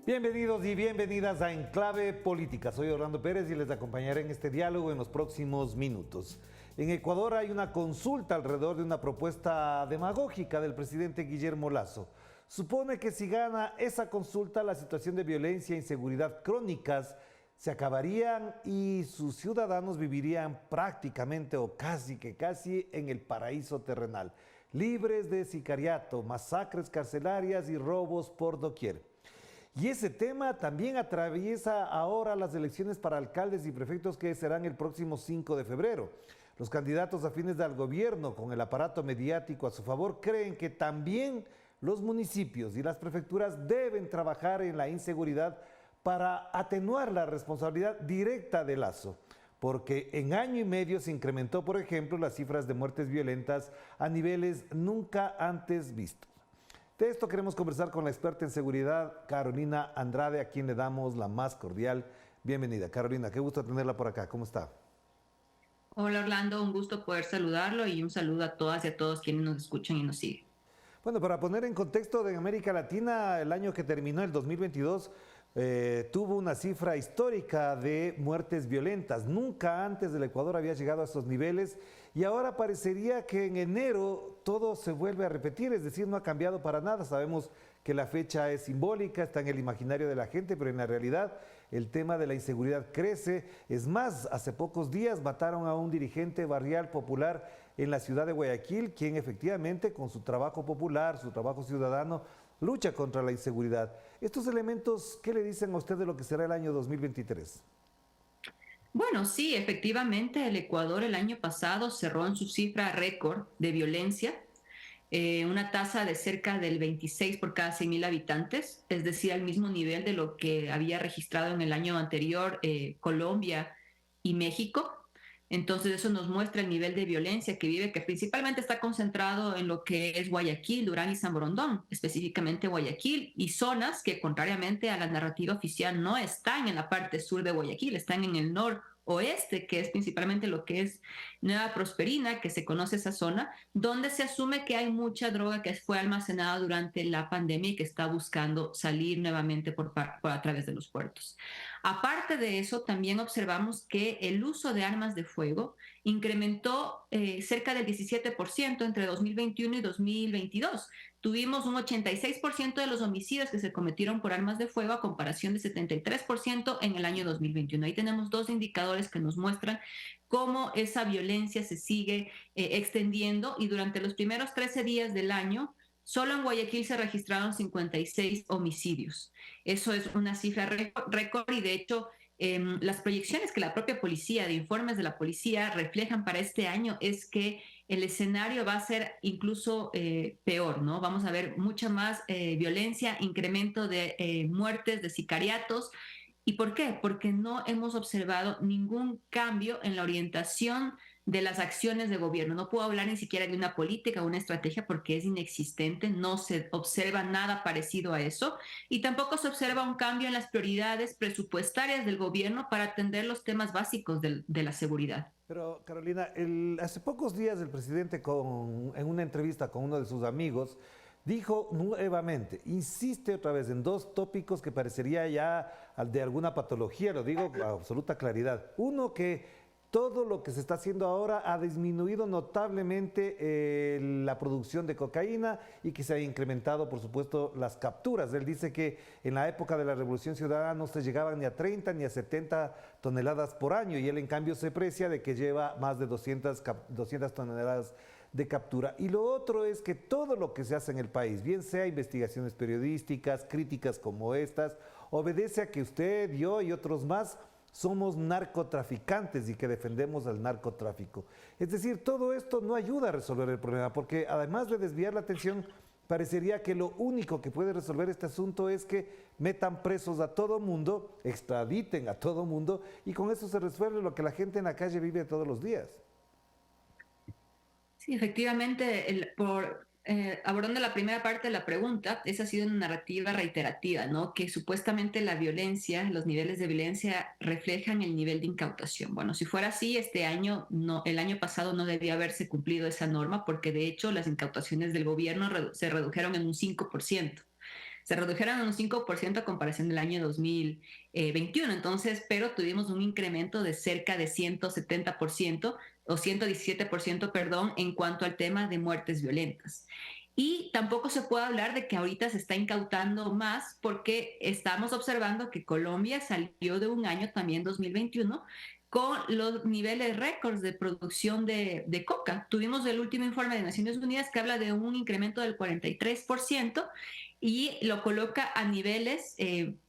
Bienvenidos y bienvenidas a Enclave Política. Soy Orlando Pérez y les acompañaré en este diálogo en los próximos minutos. En Ecuador hay una consulta alrededor de una propuesta demagógica del presidente Guillermo Lasso. Supone que si gana esa consulta, la situación de violencia e inseguridad crónicas se acabarían y sus ciudadanos vivirían prácticamente o casi en el paraíso terrenal, libres de sicariato, masacres carcelarias y robos por doquier. Y ese tema también atraviesa ahora las elecciones para alcaldes y prefectos que serán el próximo 5 de febrero. Los candidatos afines al gobierno con el aparato mediático a su favor creen que también los municipios y las prefecturas deben trabajar en la inseguridad para atenuar la responsabilidad directa de Lasso, porque en año y medio se incrementó, por ejemplo, las cifras de muertes violentas a niveles nunca antes vistos. De esto queremos conversar con la experta en seguridad, Carolina Andrade, a quien le damos la más cordial bienvenida. Carolina, qué gusto tenerla por acá. ¿Cómo está? Hola Orlando, un gusto poder saludarlo y un saludo a todas y a todos quienes nos escuchan y nos siguen. Bueno, para poner en contexto, de América Latina, el año que terminó, el 2022, tuvo una cifra histórica de muertes violentas. Nunca antes el Ecuador había llegado a estos niveles y ahora parecería que en enero todo se vuelve a repetir, es decir, no ha cambiado para nada. Sabemos que la fecha es simbólica, está en el imaginario de la gente, pero en la realidad el tema de la inseguridad crece. Es más, hace pocos días mataron a un dirigente barrial popular en la ciudad de Guayaquil, quien efectivamente con su trabajo popular, su trabajo ciudadano, lucha contra la inseguridad. Estos elementos, ¿qué le dicen a usted de lo que será el año 2023? Bueno, sí, efectivamente el Ecuador el año pasado cerró en su cifra récord de violencia, una tasa de cerca del 26 por cada 100.000 habitantes, es decir, al mismo nivel de lo que había registrado en el año anterior Colombia y México. Entonces eso nos muestra el nivel de violencia que vive, que principalmente está concentrado en lo que es Guayaquil, Durán y San Borondón, específicamente Guayaquil, y zonas que contrariamente a la narrativa oficial no están en la parte sur de Guayaquil, están en el noroeste, que es principalmente lo que es Nueva Prosperina, que se conoce esa zona, donde se asume que hay mucha droga que fue almacenada durante la pandemia y que está buscando salir nuevamente por a través de los puertos. Aparte de eso, también observamos que el uso de armas de fuego incrementó cerca del 17% entre 2021 y 2022. Tuvimos un 86% de los homicidios que se cometieron por armas de fuego a comparación de 73% en el año 2021. Ahí tenemos dos indicadores que nos muestran cómo esa violencia se sigue extendiendo y durante los primeros 13 días del año solo en Guayaquil se registraron 56 homicidios. Eso es una cifra récord y de hecho las proyecciones que la propia policía, de informes de la policía reflejan para este año es que el escenario va a ser incluso peor, ¿no? Vamos a ver mucha más violencia, incremento de muertes, de sicariatos. ¿Y por qué? Porque no hemos observado ningún cambio en la orientación de las acciones de gobierno. No puedo hablar ni siquiera de una política o una estrategia porque es inexistente, no se observa nada parecido a eso y tampoco se observa un cambio en las prioridades presupuestarias del gobierno para atender los temas básicos de la seguridad. Pero Carolina, hace pocos días el presidente en una entrevista con uno de sus amigos dijo nuevamente, insiste otra vez en dos tópicos que parecería ya de alguna patología, lo digo con absoluta claridad. Uno, que todo lo que se está haciendo ahora ha disminuido notablemente la producción de cocaína y que se ha incrementado, por supuesto, las capturas. Él dice que en la época de la Revolución Ciudadana no se llegaban ni a 30 ni a 70 toneladas por año y él en cambio se precia de que lleva más de 200 toneladas de captura. Y lo otro es que todo lo que se hace en el país, bien sea investigaciones periodísticas, críticas como estas, obedece a que usted, yo y otros más somos narcotraficantes y que defendemos al narcotráfico. Es decir, todo esto no ayuda a resolver el problema, porque además de desviar la atención, parecería que lo único que puede resolver este asunto es que metan presos a todo mundo, extraditen a todo mundo, y con eso se resuelve lo que la gente en la calle vive todos los días. Sí, efectivamente, abordando la primera parte de la pregunta, esa ha sido una narrativa reiterativa, ¿no? Que supuestamente la violencia, los niveles de violencia reflejan el nivel de incautación. Bueno, si fuera así, este año, no, el año pasado no debía haberse cumplido esa norma porque de hecho las incautaciones del gobierno se redujeron en un 5%. se redujeron en un 5% a comparación del año 2021. Entonces, pero tuvimos un incremento de cerca de 170% o 117%, perdón, en cuanto al tema de muertes violentas. Y tampoco se puede hablar de que ahorita se está incautando más porque estamos observando que Colombia salió de un año también 2021 con los niveles récords de producción de coca. Tuvimos el último informe de Naciones Unidas que habla de un incremento del 43% y lo coloca a niveles,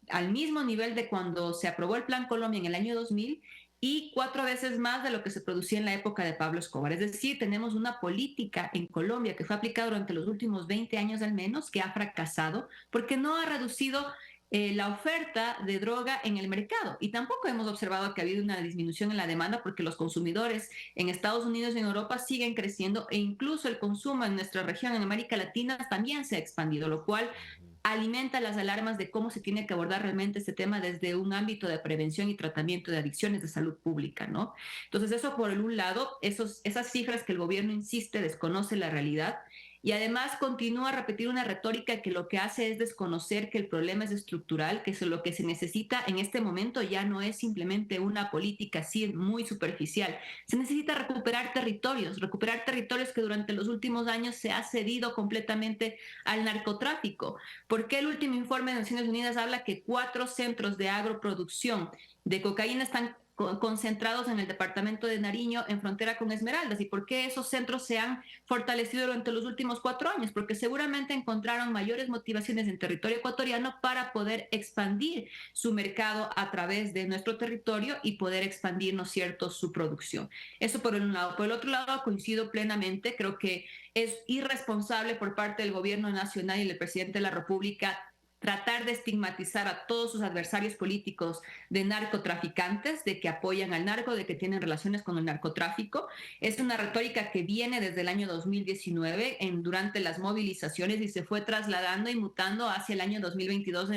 al mismo nivel de cuando se aprobó el Plan Colombia en el año 2000 y 4 veces más de lo que se producía en la época de Pablo Escobar. Es decir, tenemos una política en Colombia que fue aplicada durante los últimos 20 años al menos, que ha fracasado porque no ha reducido la oferta de droga en el mercado. Y tampoco hemos observado que ha habido una disminución en la demanda porque los consumidores en Estados Unidos y en Europa siguen creciendo e incluso el consumo en nuestra región, en América Latina, también se ha expandido, lo cual alimenta las alarmas de cómo se tiene que abordar realmente este tema desde un ámbito de prevención y tratamiento de adicciones de salud pública, ¿no? Entonces eso por un lado, esas cifras que el gobierno insiste, desconoce la realidad y además continúa a repetir una retórica que lo que hace es desconocer que el problema es estructural, que lo que se necesita en este momento ya no es simplemente una política así muy superficial, se necesita recuperar territorios que durante los últimos años se ha cedido completamente al narcotráfico. ¿Por qué el último informe de Naciones Unidas habla que 4 centros de agroproducción de cocaína están concentrados en el departamento de Nariño, en frontera con Esmeraldas? ¿Y por qué esos centros se han fortalecido durante los últimos 4 años? Porque seguramente encontraron mayores motivaciones en territorio ecuatoriano para poder expandir su mercado a través de nuestro territorio y poder expandir, ¿no es cierto?, su producción. Eso por un lado. Por el otro lado, coincido plenamente, creo que es irresponsable por parte del gobierno nacional y del presidente de la República tratar de estigmatizar a todos sus adversarios políticos de narcotraficantes, de que apoyan al narco, de que tienen relaciones con el narcotráfico. Es una retórica que viene desde el año 2019 durante las movilizaciones y se fue trasladando y mutando hacia el año 2022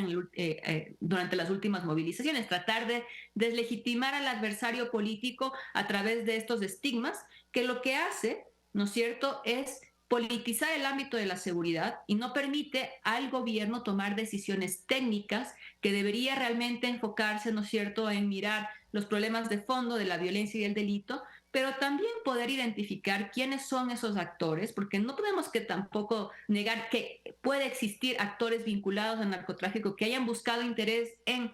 durante las últimas movilizaciones. Tratar de deslegitimar al adversario político a través de estos estigmas que lo que hace, ¿no es cierto?, es politizar el ámbito de la seguridad y no permite al gobierno tomar decisiones técnicas que debería realmente enfocarse, ¿no es cierto?, en mirar los problemas de fondo de la violencia y el delito, pero también poder identificar quiénes son esos actores, porque no podemos que tampoco negar que puede existir actores vinculados al narcotráfico que hayan buscado interés en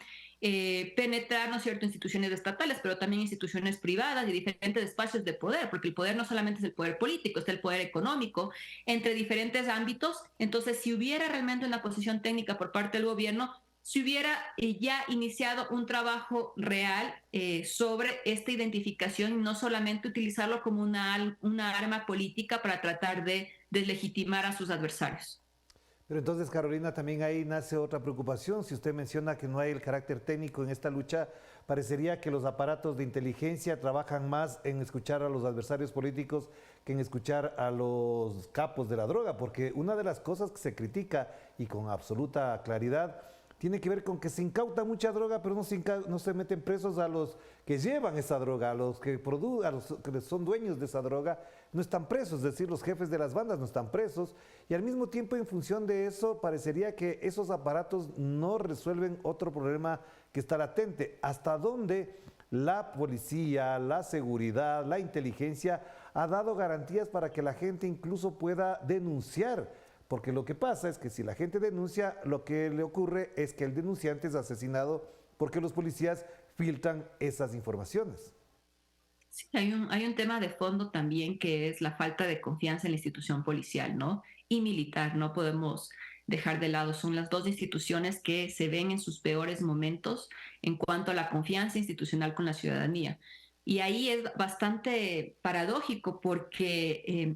penetrar, ¿no es cierto?, instituciones estatales, pero también instituciones privadas y diferentes espacios de poder, porque el poder no solamente es el poder político, está el poder económico, entre diferentes ámbitos. Entonces, si hubiera realmente una posición técnica por parte del gobierno, se hubiera ya iniciado un trabajo real sobre esta identificación y no solamente utilizarlo como una arma política para tratar de deslegitimar a sus adversarios. Pero entonces, Carolina, también ahí nace otra preocupación. Si usted menciona que no hay el carácter técnico en esta lucha, parecería que los aparatos de inteligencia trabajan más en escuchar a los adversarios políticos que en escuchar a los capos de la droga, porque una de las cosas que se critica, y con absoluta claridad, tiene que ver con que se incauta mucha droga, pero no se meten presos a los que llevan esa droga, a los que a los que son dueños de esa droga, no están presos, es decir, los jefes de las bandas no están presos, y al mismo tiempo, en función de eso, parecería que esos aparatos no resuelven otro problema que está latente. ¿Hasta dónde la policía, la seguridad, la inteligencia ha dado garantías para que la gente incluso pueda denunciar? Porque lo que pasa es que si la gente denuncia, lo que le ocurre es que el denunciante es asesinado porque los policías filtran esas informaciones. Sí, hay un tema de fondo también que es la falta de confianza en la institución policial, ¿no? Y militar, no podemos dejar de lado. Son las dos instituciones que se ven en sus peores momentos en cuanto a la confianza institucional con la ciudadanía. Y ahí es bastante paradójico porque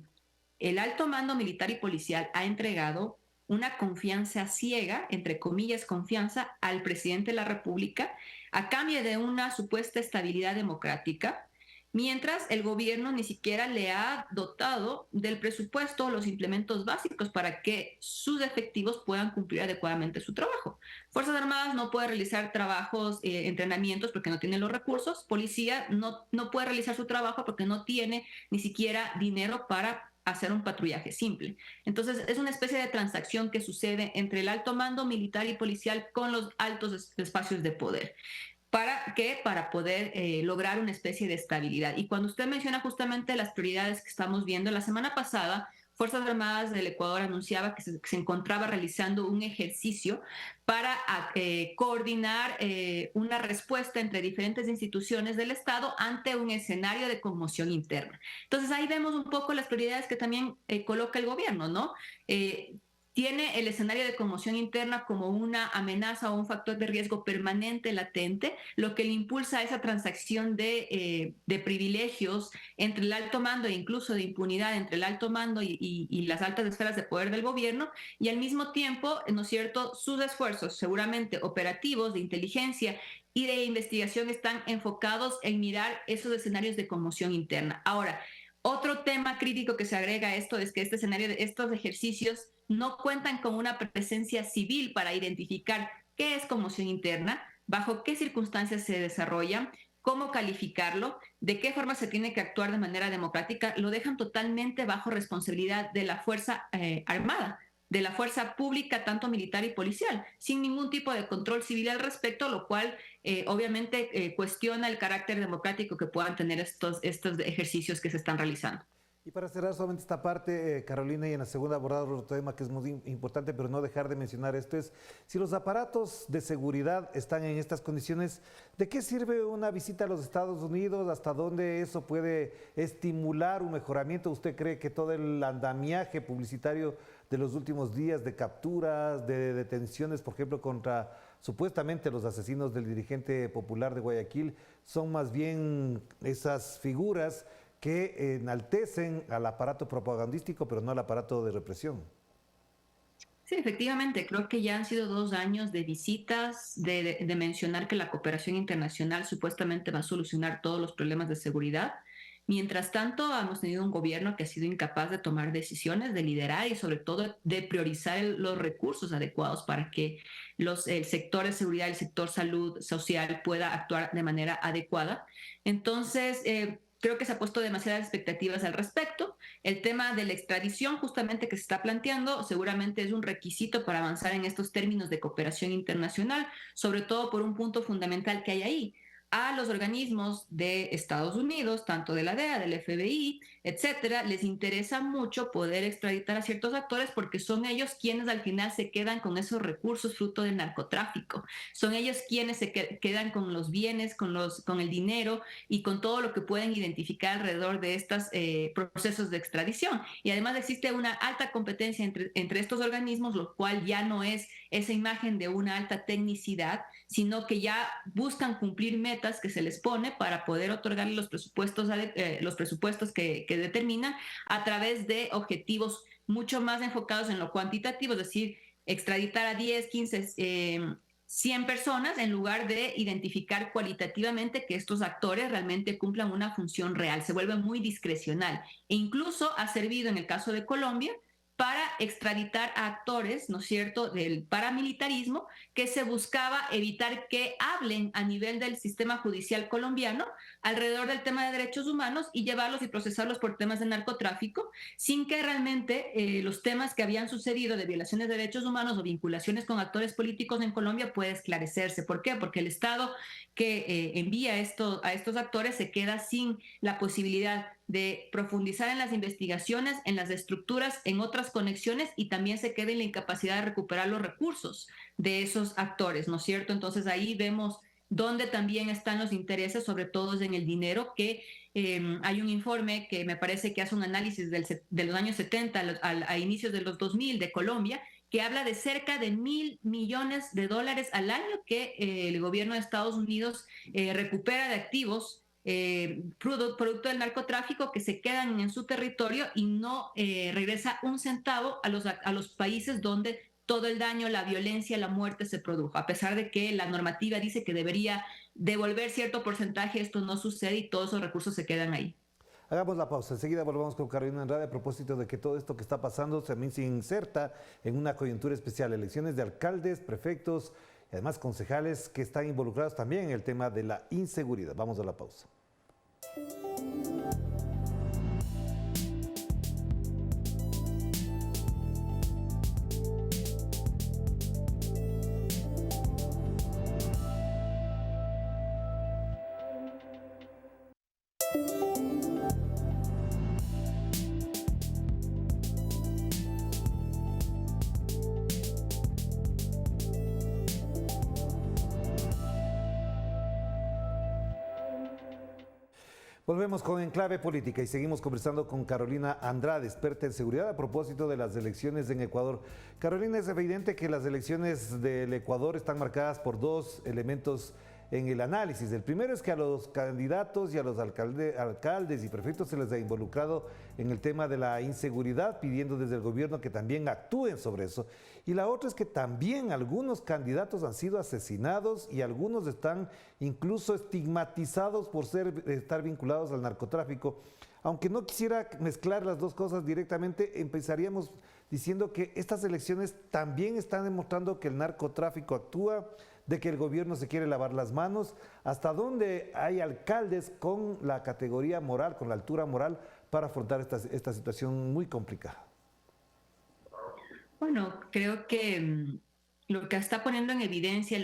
el alto mando militar y policial ha entregado una confianza ciega, entre comillas confianza, al presidente de la República a cambio de una supuesta estabilidad democrática, mientras el gobierno ni siquiera le ha dotado del presupuesto o los implementos básicos para que sus efectivos puedan cumplir adecuadamente su trabajo. Fuerzas Armadas no puede realizar trabajos, entrenamientos porque no tiene los recursos. Policía no puede realizar su trabajo porque no tiene ni siquiera dinero para hacer un patrullaje simple. Entonces, es una especie de transacción que sucede entre el alto mando militar y policial con los altos espacios de poder. ¿Para qué? Para poder lograr una especie de estabilidad. Y cuando usted menciona justamente las prioridades que estamos viendo, la semana pasada Fuerzas Armadas del Ecuador anunciaba que se encontraba realizando un ejercicio para coordinar una respuesta entre diferentes instituciones del Estado ante un escenario de conmoción interna. Entonces ahí vemos un poco las prioridades que también coloca el gobierno, ¿no? Tiene el escenario de conmoción interna como una amenaza o un factor de riesgo permanente, latente, lo que le impulsa a esa transacción de privilegios entre el alto mando e incluso de impunidad entre el alto mando y las altas esferas de poder del gobierno, y al mismo tiempo, ¿no es cierto?, sus esfuerzos seguramente operativos, de inteligencia y de investigación están enfocados en mirar esos escenarios de conmoción interna. Ahora, otro tema crítico que se agrega a esto es que este escenario, estos ejercicios no cuentan con una presencia civil para identificar qué es conmoción interna, bajo qué circunstancias se desarrollan, cómo calificarlo, de qué forma se tiene que actuar de manera democrática. Lo dejan totalmente bajo responsabilidad de la Fuerza Armada, de la fuerza pública, tanto militar y policial, sin ningún tipo de control civil al respecto, lo cual obviamente cuestiona el carácter democrático que puedan tener estos ejercicios que se están realizando. Y para cerrar solamente esta parte, Carolina, y en la segunda abordar otro tema que es muy importante, pero no dejar de mencionar esto, es si los aparatos de seguridad están en estas condiciones, ¿de qué sirve una visita a los Estados Unidos? ¿Hasta dónde eso puede estimular un mejoramiento? ¿Usted cree que todo el andamiaje publicitario de los últimos días de capturas, de detenciones, por ejemplo, contra supuestamente los asesinos del dirigente popular de Guayaquil, son más bien esas figuras que enaltecen al aparato propagandístico, pero no al aparato de represión? Sí, efectivamente, creo que ya han sido 2 años de visitas, de mencionar que la cooperación internacional supuestamente va a solucionar todos los problemas de seguridad. Mientras tanto, hemos tenido un gobierno que ha sido incapaz de tomar decisiones, de liderar y sobre todo de priorizar los recursos adecuados para que el sector de seguridad, el sector salud social pueda actuar de manera adecuada. Entonces, creo que se ha puesto demasiadas expectativas al respecto. El tema de la extradición justamente que se está planteando seguramente es un requisito para avanzar en estos términos de cooperación internacional, sobre todo por un punto fundamental que hay ahí. A los organismos de Estados Unidos, tanto de la DEA, del FBI, etcétera, les interesa mucho poder extraditar a ciertos actores porque son ellos quienes al final se quedan con esos recursos fruto del narcotráfico. Son ellos quienes se quedan con los bienes, con el dinero y con todo lo que pueden identificar alrededor de estos procesos de extradición. Y además existe una alta competencia entre estos organismos, lo cual ya no es esa imagen de una alta tecnicidad, sino que ya buscan cumplir metas que se les pone para poder otorgarle los presupuestos que determinan a través de objetivos mucho más enfocados en lo cuantitativo, es decir, extraditar a 10, 15, 100 personas en lugar de identificar cualitativamente que estos actores realmente cumplan una función real. Se vuelve muy discrecional e incluso ha servido en el caso de Colombia para extraditar a actores, ¿no es cierto?, del paramilitarismo, que se buscaba evitar que hablen a nivel del sistema judicial colombiano alrededor del tema de derechos humanos y llevarlos y procesarlos por temas de narcotráfico, sin que realmente los temas que habían sucedido de violaciones de derechos humanos o vinculaciones con actores políticos en Colombia pueda esclarecerse. ¿Por qué? Porque el Estado que envía a estos actores se queda sin la posibilidad de profundizar en las investigaciones, en las estructuras, en otras conexiones y también se queda en la incapacidad de recuperar los recursos de esos actores, ¿no es cierto? Entonces ahí vemos dónde también están los intereses, sobre todo en el dinero, que hay un informe que me parece que hace un análisis de los años 70 a inicios de los 2000 de Colombia, que habla de cerca de $1.000 millones al año que el gobierno de Estados Unidos recupera de activos producto del narcotráfico que se quedan en su territorio y no regresa un centavo a los países donde todo el daño, la violencia, la muerte se produjo. A pesar de que la normativa dice que debería devolver cierto porcentaje, esto no sucede y todos esos recursos se quedan ahí. Hagamos la pausa, enseguida volvamos con Carolina Andrade a propósito de que todo esto que está pasando también se inserta en una coyuntura especial, elecciones de alcaldes, prefectos y además concejales que están involucrados también en el tema de la inseguridad. Vamos a la pausa. Volvemos con Enclave Política y seguimos conversando con Carolina Andrade, experta en seguridad, a propósito de las elecciones en Ecuador. Carolina, es evidente que las elecciones del Ecuador están marcadas por dos elementos en el análisis. El primero es que a los candidatos y a los alcaldes y prefectos se les ha involucrado en el tema de la inseguridad, pidiendo desde el gobierno que también actúen sobre eso. Y la otra es que también algunos candidatos han sido asesinados y algunos están incluso estigmatizados por estar vinculados al narcotráfico. Aunque no quisiera mezclar las dos cosas directamente, empezaríamos diciendo que estas elecciones también están demostrando que el narcotráfico actúa, de que el gobierno se quiere lavar las manos, hasta dónde hay alcaldes con la categoría moral, con la altura moral para afrontar esta situación muy complicada. Bueno, creo que lo que está poniendo en evidencia,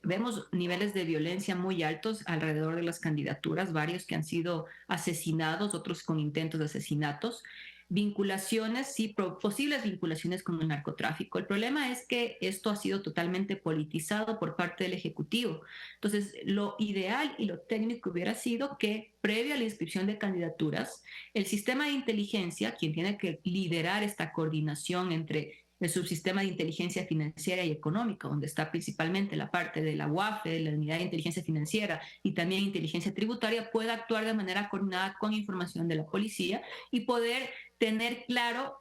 vemos niveles de violencia muy altos alrededor de las candidaturas, varios que han sido asesinados, otros con intentos de asesinatos, vinculaciones, sí, posibles vinculaciones con el narcotráfico. El problema es que esto ha sido totalmente politizado por parte del Ejecutivo. Entonces, lo ideal y lo técnico hubiera sido que, previo a la inscripción de candidaturas, el sistema de inteligencia, quien tiene que liderar esta coordinación entre el subsistema de inteligencia financiera y económica, donde está principalmente la parte de la UAFE, de la Unidad de Inteligencia Financiera y también inteligencia tributaria, pueda actuar de manera coordinada con información de la policía y poder tener claro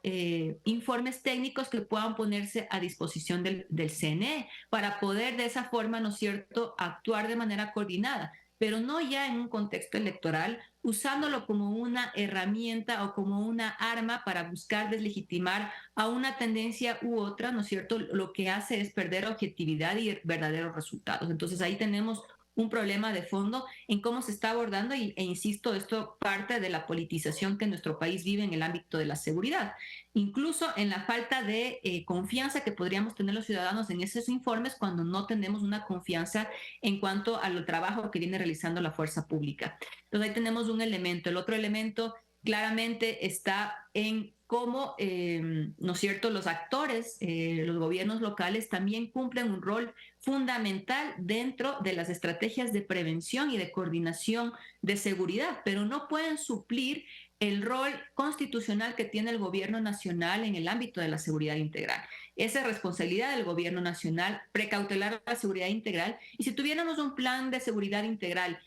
informes técnicos que puedan ponerse a disposición del CNE para poder de esa forma, ¿no es cierto?, actuar de manera coordinada, pero no ya en un contexto electoral, usándolo como una herramienta o como una arma para buscar deslegitimar a una tendencia u otra, ¿no es cierto? Lo que hace es perder objetividad y verdaderos resultados. Entonces ahí tenemos un problema de fondo en cómo se está abordando e insisto, esto parte de la politización que nuestro país vive en el ámbito de la seguridad, incluso en la falta de confianza que podríamos tener los ciudadanos en esos informes cuando no tenemos una confianza en cuanto al trabajo que viene realizando la fuerza pública. Entonces ahí tenemos un elemento. El otro elemento claramente está en cómo, ¿no es cierto?, los actores, los gobiernos locales también cumplen un rol fundamental dentro de las estrategias de prevención y de coordinación de seguridad, pero no pueden suplir el rol constitucional que tiene el gobierno nacional en el ámbito de la seguridad integral. Esa es responsabilidad del gobierno nacional, precautelar la seguridad integral. Y si tuviéramos un plan de seguridad integral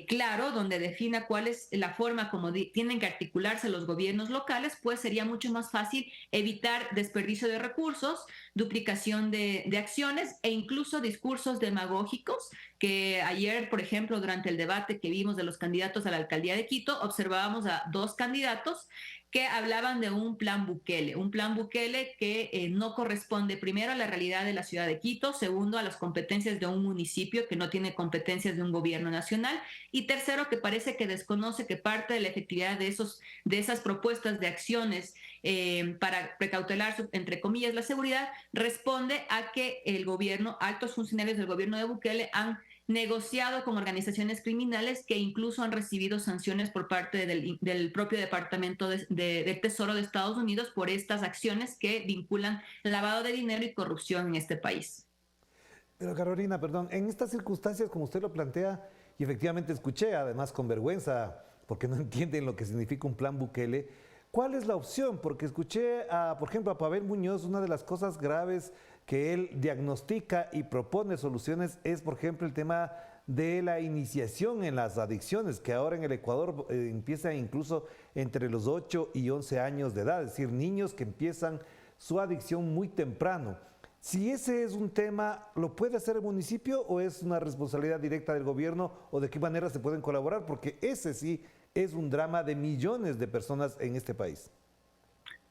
claro, donde defina cuál es la forma como tienen que articularse los gobiernos locales, pues sería mucho más fácil evitar desperdicio de recursos, duplicación de acciones e incluso discursos demagógicos que ayer, por ejemplo, durante el debate que vimos de los candidatos a la alcaldía de Quito, observábamos a dos candidatos que hablaban de un plan Bukele que no corresponde primero a la realidad de la ciudad de Quito, segundo a las competencias de un municipio que no tiene competencias de un gobierno nacional y tercero que parece que desconoce que parte de la efectividad de esas propuestas de acciones para precautelar, entre comillas, la seguridad, responde a que el gobierno, altos funcionarios del gobierno de Bukele han negociado con organizaciones criminales que incluso han recibido sanciones por parte del propio Departamento de Tesoro de Estados Unidos por estas acciones que vinculan lavado de dinero y corrupción en este país. Pero Carolina, perdón, en estas circunstancias, como usted lo plantea, y efectivamente escuché, además con vergüenza, porque no entienden lo que significa un plan Bukele, ¿cuál es la opción? Porque escuché, por ejemplo, a Pavel Muñoz, una de las cosas graves que él diagnostica y propone soluciones es, por ejemplo, el tema de la iniciación en las adicciones, que ahora en el Ecuador empieza incluso entre los 8 y 11 años de edad, es decir, niños que empiezan su adicción muy temprano. Si ese es un tema, ¿lo puede hacer el municipio o es una responsabilidad directa del gobierno o de qué manera se pueden colaborar? Porque ese sí es un drama de millones de personas en este país.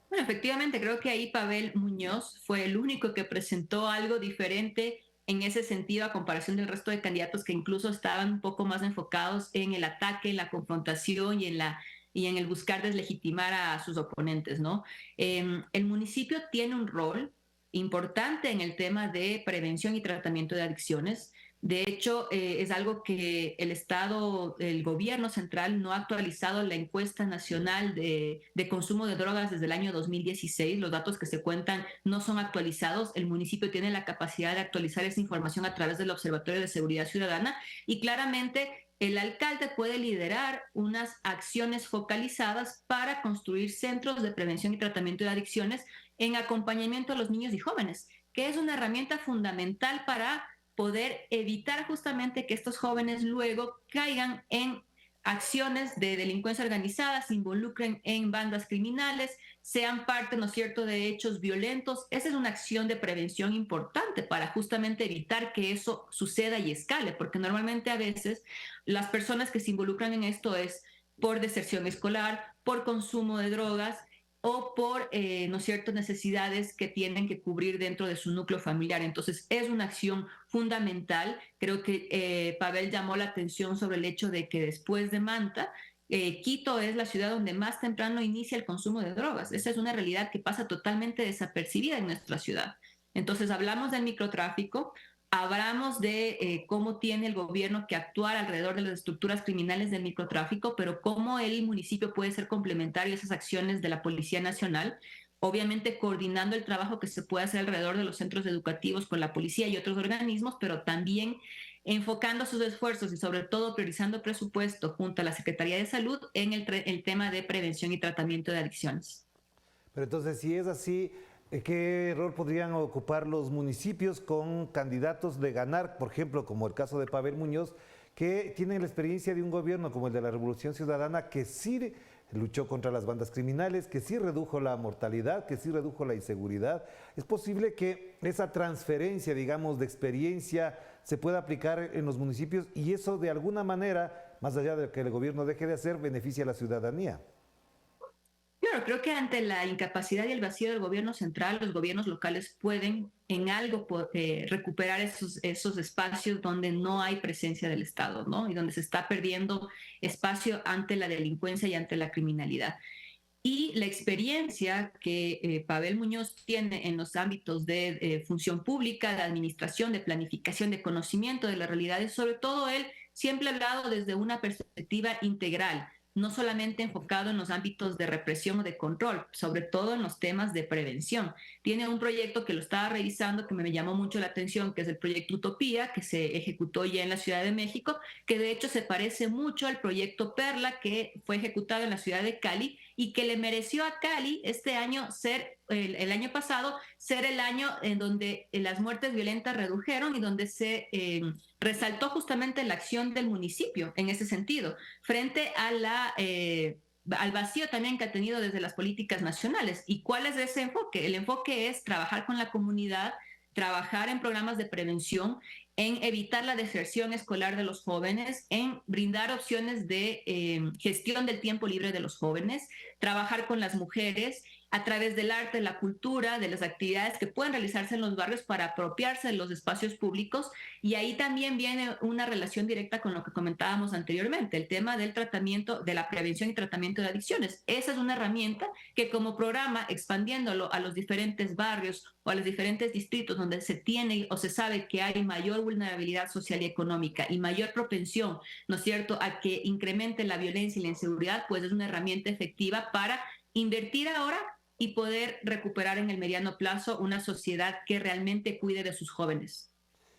Bueno, efectivamente, creo que ahí Pavel Muñoz fue el único que presentó algo diferente en ese sentido a comparación del resto de candidatos que incluso estaban un poco más enfocados en el ataque, en la confrontación y en el buscar deslegitimar a sus oponentes, ¿no? El municipio tiene un rol importante en el tema de prevención y tratamiento de adicciones. De hecho, es algo que el Estado, el gobierno central no ha actualizado la encuesta nacional de consumo de drogas desde el año 2016. Los datos que se cuentan no son actualizados. El municipio tiene la capacidad de actualizar esa información a través del Observatorio de Seguridad Ciudadana y claramente el alcalde puede liderar unas acciones focalizadas para construir centros de prevención y tratamiento de adicciones en acompañamiento a los niños y jóvenes, que es una herramienta fundamental para poder evitar justamente que estos jóvenes luego caigan en acciones de delincuencia organizada, se involucren en bandas criminales, sean parte, ¿no es cierto?, de hechos violentos. Esa es una acción de prevención importante para justamente evitar que eso suceda y escale, porque normalmente a veces las personas que se involucran en esto es por deserción escolar, por consumo de drogas o por, ¿no es cierto?, necesidades que tienen que cubrir dentro de su núcleo familiar. Entonces, es una acción fundamental. Creo que Pavel llamó la atención sobre el hecho de que después de Manta, Quito es la ciudad donde más temprano inicia el consumo de drogas. Esa es una realidad que pasa totalmente desapercibida en nuestra ciudad. Entonces, hablamos del microtráfico, hablamos de cómo tiene el gobierno que actuar alrededor de las estructuras criminales del microtráfico, pero cómo el municipio puede ser complementario a esas acciones de la Policía Nacional, obviamente coordinando el trabajo que se puede hacer alrededor de los centros educativos con la policía y otros organismos, pero también enfocando sus esfuerzos y sobre todo priorizando presupuesto junto a la Secretaría de Salud en el tema de prevención y tratamiento de adicciones. Pero entonces, si es así, ¿qué rol podrían ocupar los municipios con candidatos de ganar, por ejemplo, como el caso de Pavel Muñoz, que tienen la experiencia de un gobierno como el de la Revolución Ciudadana, que sí luchó contra las bandas criminales, que sí redujo la mortalidad, que sí redujo la inseguridad? ¿Es posible que esa transferencia, digamos, de experiencia se pueda aplicar en los municipios y eso de alguna manera, más allá de que el gobierno deje de hacer, beneficie a la ciudadanía? Claro, creo que ante la incapacidad y el vacío del gobierno central, los gobiernos locales pueden en algo recuperar esos espacios donde no hay presencia del Estado, ¿no? Y donde se está perdiendo espacio ante la delincuencia y ante la criminalidad. Y la experiencia que Pavel Muñoz tiene en los ámbitos de función pública, de administración, de planificación, de conocimiento de las realidades, sobre todo él siempre ha hablado desde una perspectiva integral, no solamente enfocado en los ámbitos de represión o de control, sobre todo en los temas de prevención. Tiene un proyecto que lo estaba revisando que me llamó mucho la atención, que es el proyecto Utopía, que se ejecutó ya en la Ciudad de México, que de hecho se parece mucho al proyecto Perla, que fue ejecutado en la ciudad de Cali y que le mereció a Cali este año ser, el año pasado, ser el año en donde las muertes violentas redujeron y donde se resaltó justamente la acción del municipio en ese sentido, frente a al vacío también que ha tenido desde las políticas nacionales. ¿Y cuál es ese enfoque? El enfoque es trabajar con la comunidad, trabajar en programas de prevención, en evitar la deserción escolar de los jóvenes, en brindar opciones de gestión del tiempo libre de los jóvenes, trabajar con las mujeres a través del arte, la cultura, de las actividades que pueden realizarse en los barrios para apropiarse de los espacios públicos. Y ahí también viene una relación directa con lo que comentábamos anteriormente, el tema del tratamiento, de la prevención y tratamiento de adicciones. Esa es una herramienta que como programa, expandiéndolo a los diferentes barrios o a los diferentes distritos donde se tiene o se sabe que hay mayor vulnerabilidad social y económica y mayor propensión, ¿no es cierto?, a que incremente la violencia y la inseguridad, pues es una herramienta efectiva para invertir ahora y poder recuperar en el mediano plazo una sociedad que realmente cuide de sus jóvenes.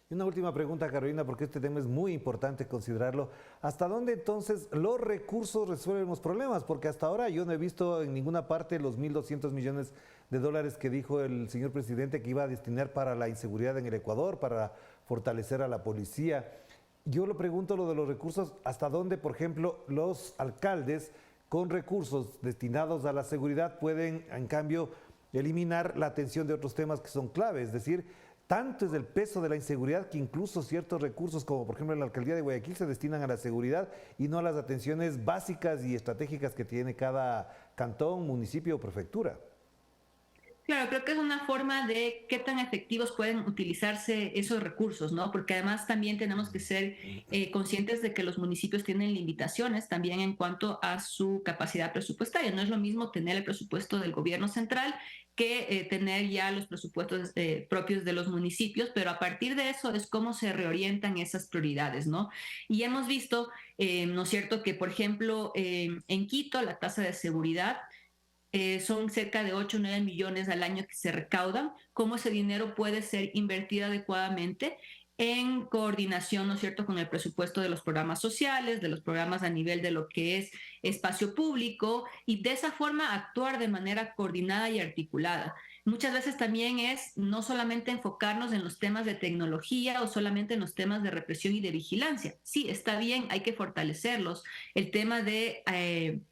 Y una última pregunta, Carolina, porque este tema es muy importante considerarlo. ¿Hasta dónde entonces los recursos resuelven los problemas? Porque hasta ahora yo no he visto en ninguna parte los 1.200 millones de dólares que dijo el señor presidente que iba a destinar para la inseguridad en el Ecuador, para fortalecer a la policía. Yo lo pregunto lo de los recursos, ¿hasta dónde, por ejemplo, los alcaldes con recursos destinados a la seguridad pueden, en cambio, eliminar la atención de otros temas que son clave? Es decir, tanto es el peso de la inseguridad que incluso ciertos recursos, como por ejemplo en la alcaldía de Guayaquil, se destinan a la seguridad y no a las atenciones básicas y estratégicas que tiene cada cantón, municipio o prefectura. Claro, creo que es una forma de qué tan efectivos pueden utilizarse esos recursos, ¿no? Porque además también tenemos que ser conscientes de que los municipios tienen limitaciones también en cuanto a su capacidad presupuestaria. No es lo mismo tener el presupuesto del gobierno central que tener ya los presupuestos propios de los municipios, pero a partir de eso es cómo se reorientan esas prioridades, ¿no? Y hemos visto, ¿no es cierto?, que por ejemplo en Quito la tasa de seguridad son cerca de 8 o 9 millones al año que se recaudan, cómo ese dinero puede ser invertido adecuadamente en coordinación, ¿no es cierto?, con el presupuesto de los programas sociales, de los programas a nivel de lo que es espacio público, y de esa forma actuar de manera coordinada y articulada. Muchas veces también es no solamente enfocarnos en los temas de tecnología o solamente en los temas de represión y de vigilancia. Sí, está bien, hay que fortalecerlos. El tema de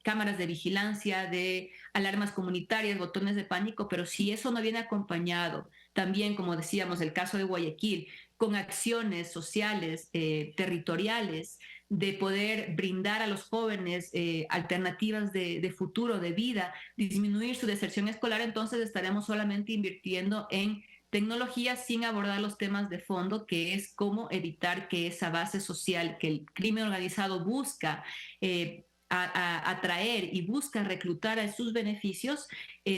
cámaras de vigilancia, de alarmas comunitarias, botones de pánico, pero si eso no viene acompañado, también, como decíamos, el caso de Guayaquil, con acciones sociales, territoriales, de poder brindar a los jóvenes alternativas de futuro, de vida, disminuir su deserción escolar, entonces estaremos solamente invirtiendo en tecnología sin abordar los temas de fondo, que es cómo evitar que esa base social que el crimen organizado busca atraer y busca reclutar a sus beneficios,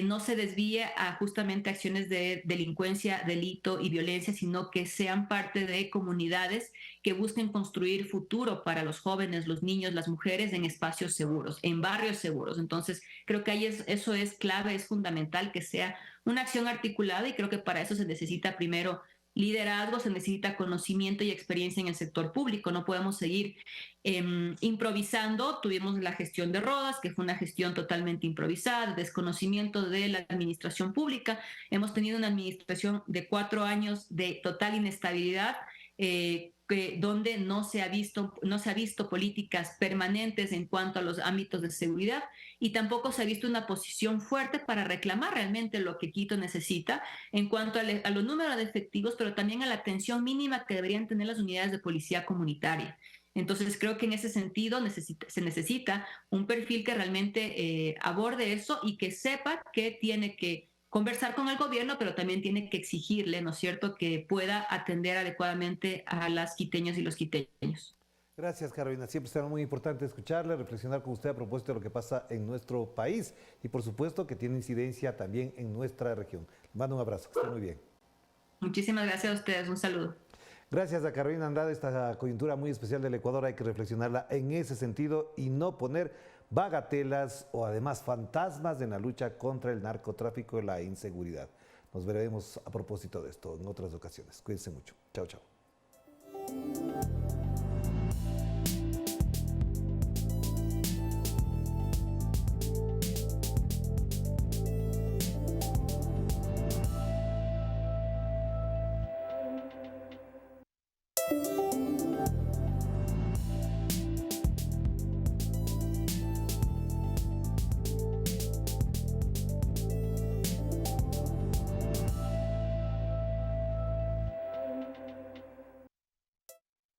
no se desvíe a justamente acciones de delincuencia, delito y violencia, sino que sean parte de comunidades que busquen construir futuro para los jóvenes, los niños, las mujeres en espacios seguros, en barrios seguros. Entonces, creo que ahí eso es clave, es fundamental que sea una acción articulada, y creo que para eso se necesita primero liderazgo, se necesita conocimiento y experiencia en el sector público. No podemos seguir improvisando. Tuvimos la gestión de Rodas, que fue una gestión totalmente improvisada, desconocimiento de la administración pública. Hemos tenido una administración de 4 años de total inestabilidad, donde no se ha visto políticas permanentes en cuanto a los ámbitos de seguridad, y tampoco se ha visto una posición fuerte para reclamar realmente lo que Quito necesita en cuanto a los números de efectivos, pero también a la atención mínima que deberían tener las unidades de policía comunitaria. Entonces creo que en ese sentido se necesita un perfil que realmente aborde eso y que sepa que tiene que conversar con el gobierno, pero también tiene que exigirle, ¿no es cierto?, que pueda atender adecuadamente a las quiteñas y los quiteños. Gracias, Carolina. Siempre será muy importante escucharle, reflexionar con usted a propósito de lo que pasa en nuestro país y, por supuesto, que tiene incidencia también en nuestra región. Le mando un abrazo, que esté muy bien. Muchísimas gracias a ustedes. Un saludo. Gracias a Carolina Andrade. Esta coyuntura muy especial del Ecuador hay que reflexionarla en ese sentido y no poner bagatelas o además fantasmas en la lucha contra el narcotráfico y la inseguridad. Nos veremos a propósito de esto en otras ocasiones. Cuídense mucho. Chao, chao.